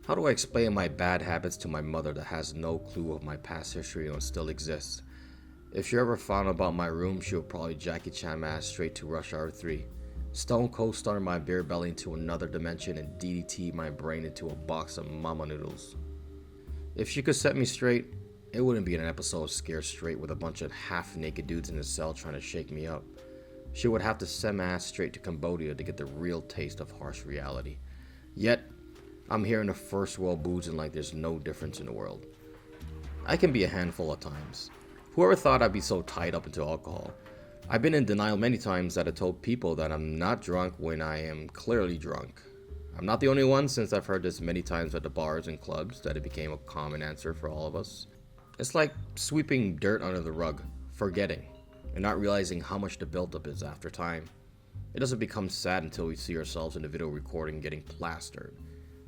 How do I explain my bad habits to my mother that has no clue of my past history and still exists? If she ever found out about my room, she would probably Jackie Chan my ass straight to Rush Hour 3. Stone Cold Stunner my beer belly into another dimension and DDT my brain into a box of mama noodles. If she could set me straight, it wouldn't be an episode of Scared Straight with a bunch of half-naked dudes in a cell trying to shake me up. She would have to send my ass straight to Cambodia to get the real taste of harsh reality. Yet, I'm here in the first world boozing like there's no difference in the world. I can be a handful at times. Whoever thought I'd be so tied up into alcohol? I've been in denial many times that I told people that I'm not drunk when I am clearly drunk. I'm not the only one, since I've heard this many times at the bars and clubs that it became a common answer for all of us. It's like sweeping dirt under the rug, forgetting, and not realizing how much the buildup is after time. It doesn't become sad until we see ourselves in the video recording getting plastered,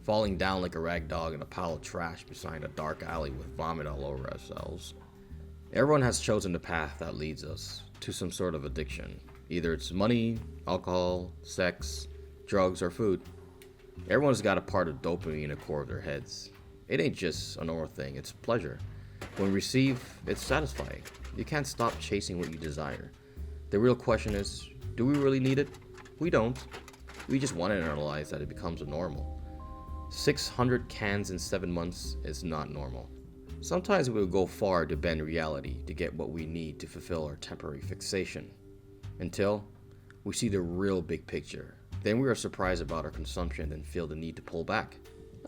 falling down like a rag dog in a pile of trash beside a dark alley with vomit all over ourselves. Everyone has chosen the path that leads us to some sort of addiction. Either it's money, alcohol, sex, drugs, or food. Everyone's got a part of dopamine in the core of their heads. It ain't just a normal thing, it's pleasure. When received, it's satisfying. You can't stop chasing what you desire. The real question is, do we really need it? We don't. We just want it in our lives that it becomes a normal. 600 cans in 7 months is not normal. Sometimes we will go far to bend reality to get what we need to fulfill our temporary fixation. Until we see the real big picture. Then we are surprised about our consumption and feel the need to pull back.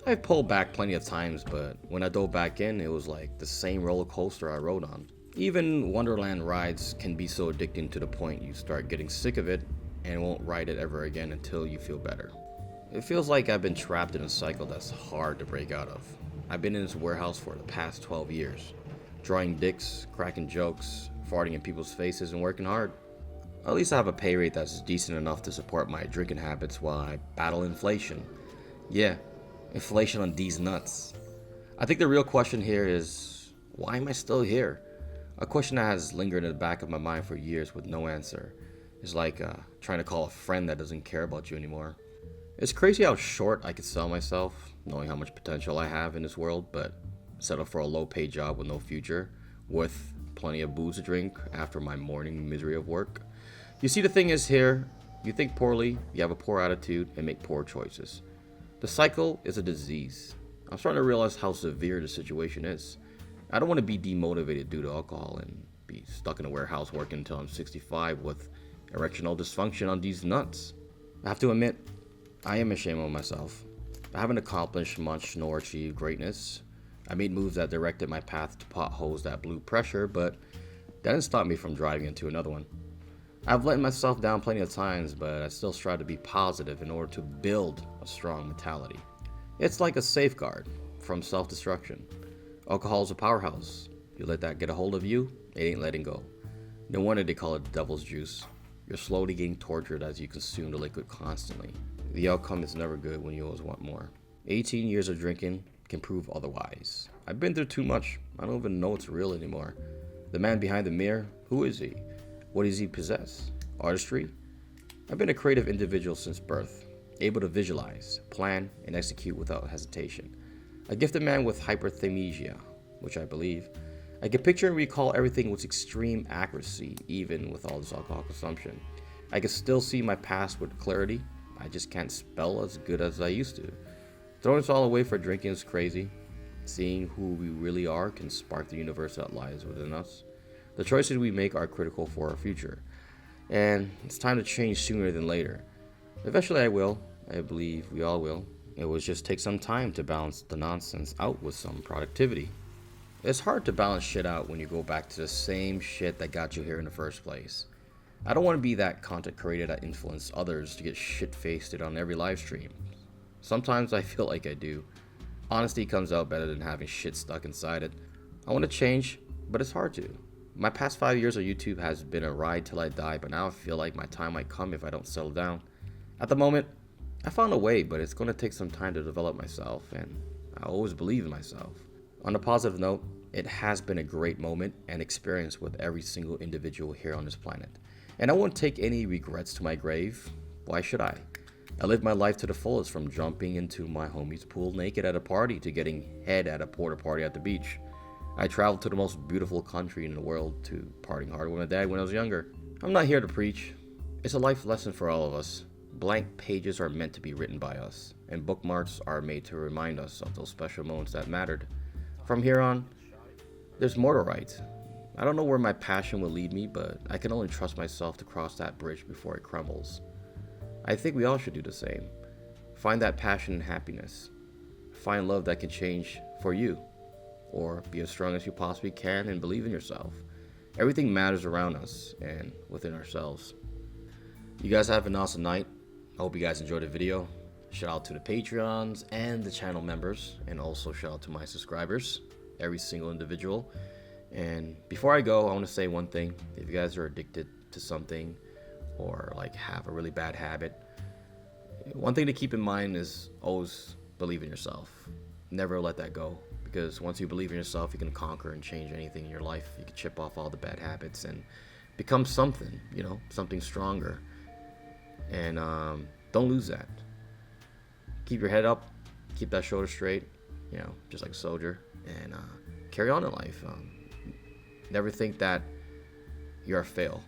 I've pulled back plenty of times, but when I dove back in, it was like the same roller coaster I rode on. Even Wonderland rides can be so addicting to the point you start getting sick of it and won't ride it ever again until you feel better. It feels like I've been trapped in a cycle that's hard to break out of. I've been in this warehouse for the past 12 years, drawing dicks, cracking jokes, farting in people's faces, and working hard. At least I have a pay rate that's decent enough to support my drinking habits while I battle inflation. Yeah, inflation on these nuts. I think the real question here is, why am I still here? A question that has lingered in the back of my mind for years with no answer. It's like trying to call a friend that doesn't care about you anymore. It's crazy how short I could sell myself, knowing how much potential I have in this world, but settle for a low-paid job with no future, with plenty of booze to drink after my morning misery of work. You see, the thing is here, you think poorly, you have a poor attitude, and make poor choices. The cycle is a disease. I'm starting to realize how severe the situation is. I don't want to be demotivated due to alcohol and be stuck in a warehouse working until I'm 65 with erectional dysfunction on these nuts. I have to admit, I am ashamed of myself. I haven't accomplished much nor achieved greatness. I made moves that directed my path to potholes that blew pressure, but that didn't stop me from driving into another one. I've let myself down plenty of times, but I still strive to be positive in order to build a strong mentality. It's like a safeguard from self-destruction. Alcohol's a powerhouse. You let that get a hold of you, it ain't letting go. No wonder they call it the devil's juice. You're slowly getting tortured as you consume the liquid constantly. The outcome is never good when you always want more. 18 years of drinking can prove otherwise. I've been through too much. I don't even know it's real anymore. The man behind the mirror, who is he? What does he possess? Artistry? I've been a creative individual since birth, able to visualize, plan, and execute without hesitation. A gifted man with hyperthymesia, which I believe. I can picture and recall everything with extreme accuracy, even with all this alcohol consumption. I can still see my past with clarity. I just can't spell as good as I used to. Throwing us all away for drinking is crazy. Seeing who we really are can spark the universe that lies within us. The choices we make are critical for our future, and it's time to change sooner than later. Eventually I will. I believe we all will. It will just take some time to balance the nonsense out with some productivity. It's hard to balance shit out when you go back to the same shit that got you here in the first place. I don't want to be that content creator that influences others to get shit-faced on every live stream. Sometimes I feel like I do. Honesty comes out better than having shit stuck inside it. I want to change, but it's hard to. My past 5 years of YouTube has been a ride till I die, but now I feel like my time might come if I don't settle down. At the moment, I found a way, but it's going to take some time to develop myself, and I always believe in myself. On a positive note, it has been a great moment and experience with every single individual here on this planet. And I won't take any regrets to my grave. Why should I? I lived my life to the fullest, from jumping into my homie's pool naked at a party to getting head at a porta party at the beach. I traveled to the most beautiful country in the world to partying hard with my dad when I was younger. I'm not here to preach. It's a life lesson for all of us. Blank pages are meant to be written by us, and bookmarks are made to remind us of those special moments that mattered. From here on, there's more to write. I don't know where my passion will lead me, but I can only trust myself to cross that bridge before it crumbles. I think we all should do the same. Find that passion and happiness. Find love that can change for you. Or be as strong as you possibly can and believe in yourself. Everything matters around us and within ourselves. You guys have an awesome night. I hope you guys enjoyed the video. Shout out to the Patreons and the channel members, and also shout out to my subscribers, every single individual. And before I go, I want to say one thing. If you guys are addicted to something or like have a really bad habit, one thing to keep in mind is always believe in yourself. Never let that go, because once you believe in yourself, you can conquer and change anything in your life. You can chip off all the bad habits and become something, something stronger. And don't lose that. Keep your head up, keep that shoulder straight, just like a soldier, and carry on in life. Never think that you're a fail,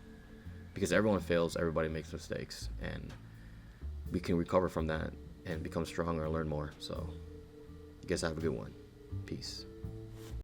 because everyone fails, everybody makes mistakes, and we can recover from that and become stronger and learn more. So you guys have a good one. Peace.